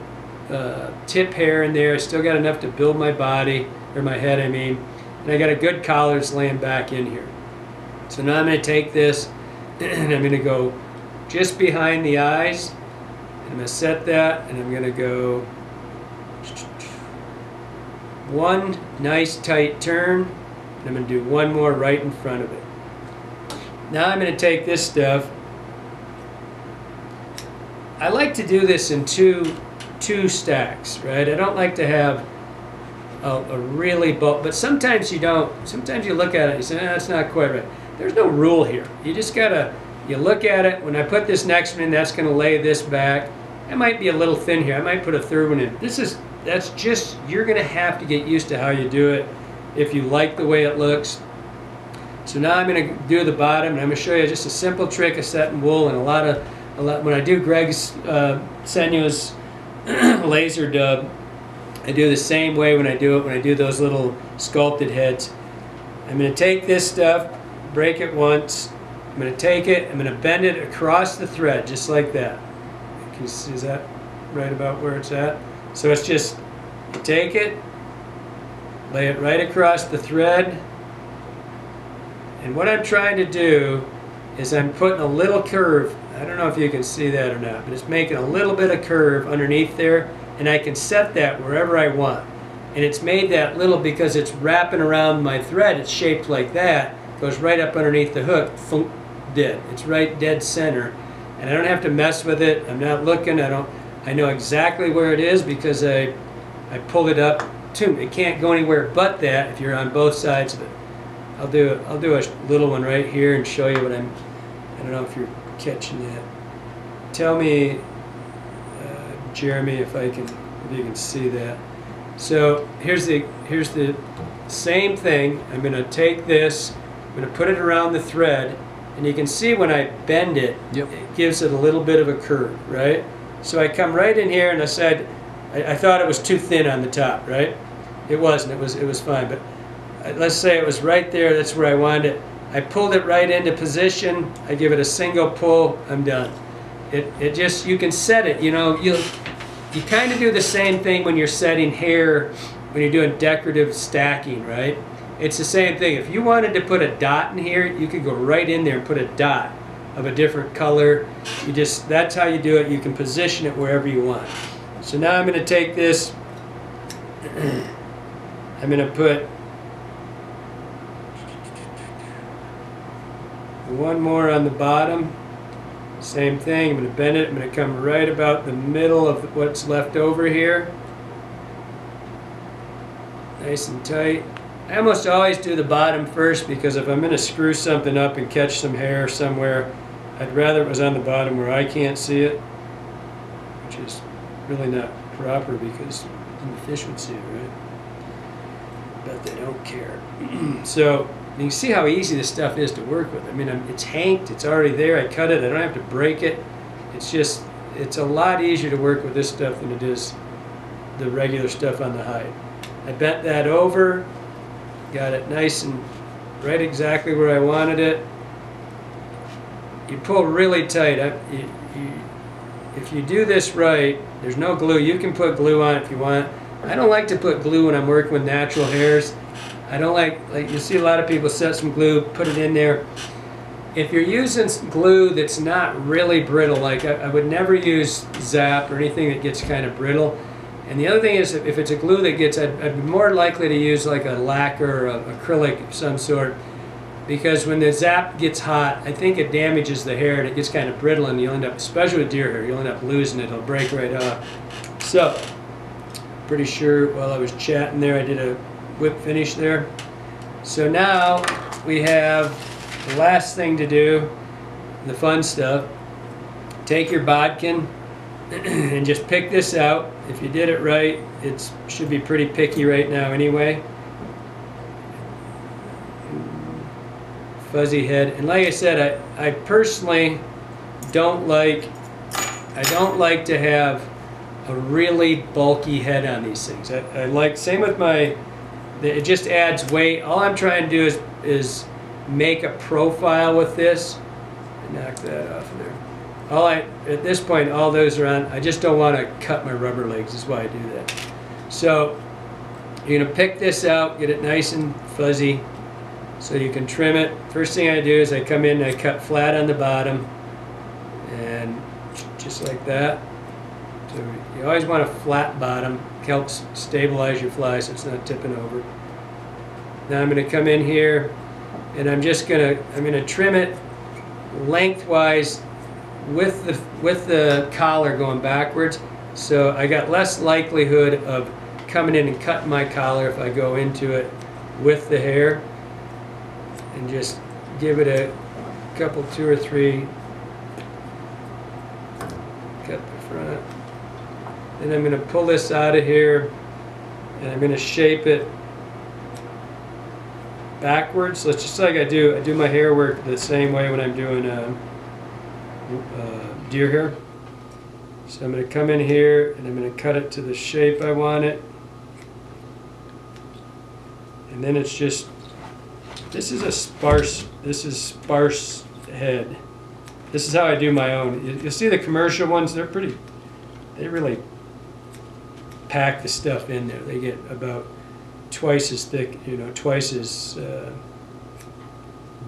tip hair in there. I still got enough to build my body, or my head I mean, and I got a good collar that's laying back in here. So now I'm going to take this and I'm going to go just behind the eyes, and I'm going to set that, and I'm going to go one nice tight turn, and I'm going to do one more right in front of it. Now I'm going to take this stuff. I like to do this in two stacks, right? I don't like to have a really bulk, but sometimes you don't. Sometimes you look at it and you say, that's not quite right. There's no rule here. You just gotta, you look at it. When I put this next one in, that's gonna lay this back. It might be a little thin here. I might put a third one in. That's just, you're gonna have to get used to how you do it if you like the way it looks. So now I'm gonna do the bottom, and I'm gonna show you just a simple trick of setting wool, and a lot when I do Greg's Senyo's laser dub, I do the same way when I do those little sculpted heads. I'm going to take this stuff, break it once, I'm going to take it, I'm going to bend it across the thread just like that. Can you see, is that right about where it's at? So it's just, you take it, lay it right across the thread, and what I'm trying to do is I'm putting a little curve. I don't know if you can see that or not, but it's making a little bit of curve underneath there, and I can set that wherever I want. And it's made that little because it's wrapping around my thread. It's shaped like that. Goes right up underneath the hook. Thunk, dead. It's right dead center, and I don't have to mess with it. I'm not looking. I know exactly where it is because I pulled it up. It can't go anywhere but that if you're on both sides of it. I'll do a little one right here and show you what I don't know if you're catching that. Tell me, Jeremy, if you can see that. So here's the same thing. I'm going to take this. I'm going to put it around the thread, and you can see when I bend it, it gives it a little bit of a curve, right? So I come right in here, and I said, I thought it was too thin on the top, right? It wasn't. It was fine. But let's say it was right there. That's where I wanted it. I pulled it right into position. I give it a single pull. I'm done. It just, you can set it. You know, you kind of do the same thing when you're setting hair, when you're doing decorative stacking, right? It's the same thing. If you wanted to put a dot in here, you could go right in there and put a dot of a different color. That's how you do it. You can position it wherever you want. So now I'm going to take this, I'm going to put one more on the bottom. Same thing. I'm going to bend it. I'm going to come right about the middle of what's left over here. Nice and tight. I almost always do the bottom first because if I'm going to screw something up and catch some hair somewhere, I'd rather it was on the bottom where I can't see it, which is really not proper because then the fish would see it, right? But they don't care. So you can see how easy this stuff is to work with. I mean, it's hanked, it's already there, I cut it, I don't have to break it. It's a lot easier to work with this stuff than it is the regular stuff on the hide. I bent that over, got it nice and right exactly where I wanted it. You pull really tight. If you do this right, there's no glue. You can put glue on it if you want. I don't like to put glue when I'm working with natural hairs. I don't like you see a lot of people set some glue, put it in there. If you're using glue that's not really brittle, like I would never use Zap or anything that gets kind of brittle. And the other thing is, if it's a glue that gets, I'd be more likely to use like a lacquer or acrylic of some sort, because when the Zap gets hot, I think it damages the hair and it gets kind of brittle, and you'll end up, especially with deer hair, you'll end up losing it. It'll break right off. So, pretty sure while I was chatting there, I did a whip finish there. So now we have the last thing to do, the fun stuff. Take your bodkin and just pick this out. If you did it right, it should be pretty picky right now anyway. Fuzzy head. And like I said, I personally don't like to have a really bulky head on these things. I like, same with my, it just adds weight. All I'm trying to do is make a profile with this. Knock that off of there. At this point, all those are on. I just don't want to cut my rubber legs, is why I do that. So you're going to pick this out, get it nice and fuzzy so you can trim it. First thing I do is I come in and I cut flat on the bottom, and just like that. So you always want a flat bottom. It helps stabilize your fly so it's not tipping over. Now I'm going to come in here and I'm going to trim it lengthwise with the collar going backwards, so I got less likelihood of coming in and cutting my collar if I go into it with the hair, and just give it a couple, 2 or 3, cut the front. Then I'm going to pull this out of here and I'm going to shape it backwards. So it's just like I do my hair work the same way when I'm doing deer hair. So I'm going to come in here and I'm going to cut it to the shape I want it. And then it's just, this is sparse head. This is how I do my own. You'll see the commercial ones, they really pack the stuff in there. They get about twice as thick, twice as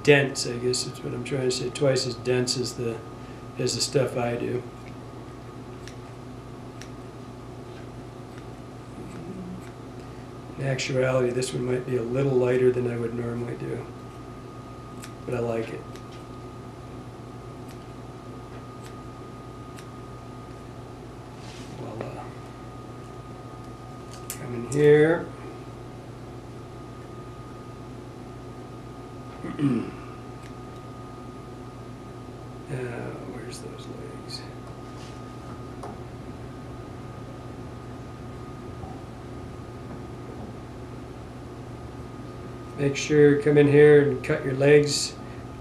dense, I guess is what I'm trying to say, twice as dense as the stuff I do. In actuality, this one might be a little lighter than I would normally do, but I like it. Voila. Come in here. Where's those legs? Make sure you come in here and cut your legs.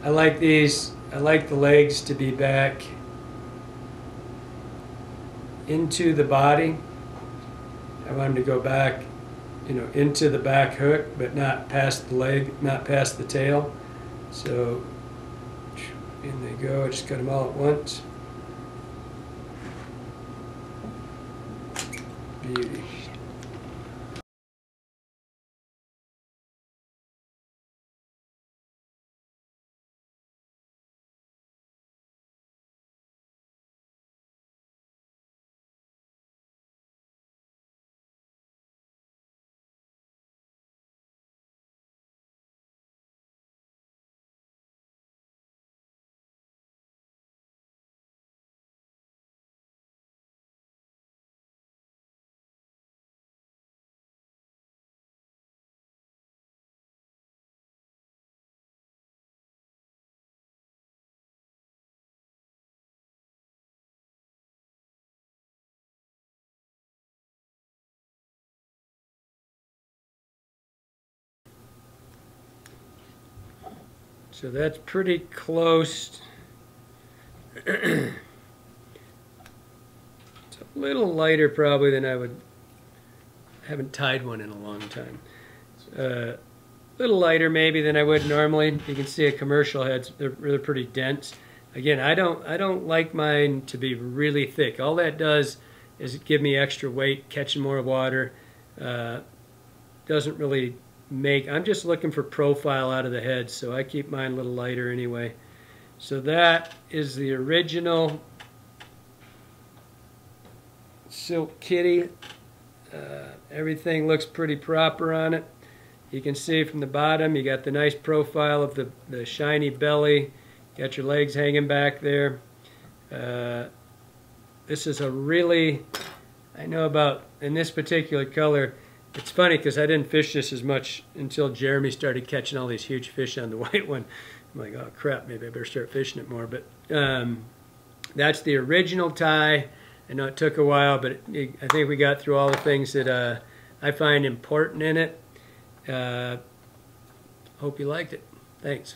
I like these. I like the legs to be back into the body. I want them to go back, you know, into the back hook, but not past the leg, not past the tail. So in they go. I just cut them all at once. Beauty. So that's pretty close. It's a little lighter probably than I would. I haven't tied one in a long time. A little lighter maybe than I would normally. You can see a commercial heads, they're pretty dense. Again, I don't like mine to be really thick. All that does is give me extra weight, catching more water. Doesn't really make, I'm just looking for profile out of the head, so I keep mine a little lighter anyway. So that is the original Silk Kitty. Everything looks pretty proper on it. You can see from the bottom, you got the nice profile of the shiny belly. Got your legs hanging back there. This is a really, I know about, in this particular color, it's funny because I didn't fish this as much until Jeremy started catching all these huge fish on the white one. I'm like, oh crap, maybe I better start fishing it more. But that's the original tie. I know it took a while, but I think we got through all the things that I find important in it. Hope you liked it. Thanks.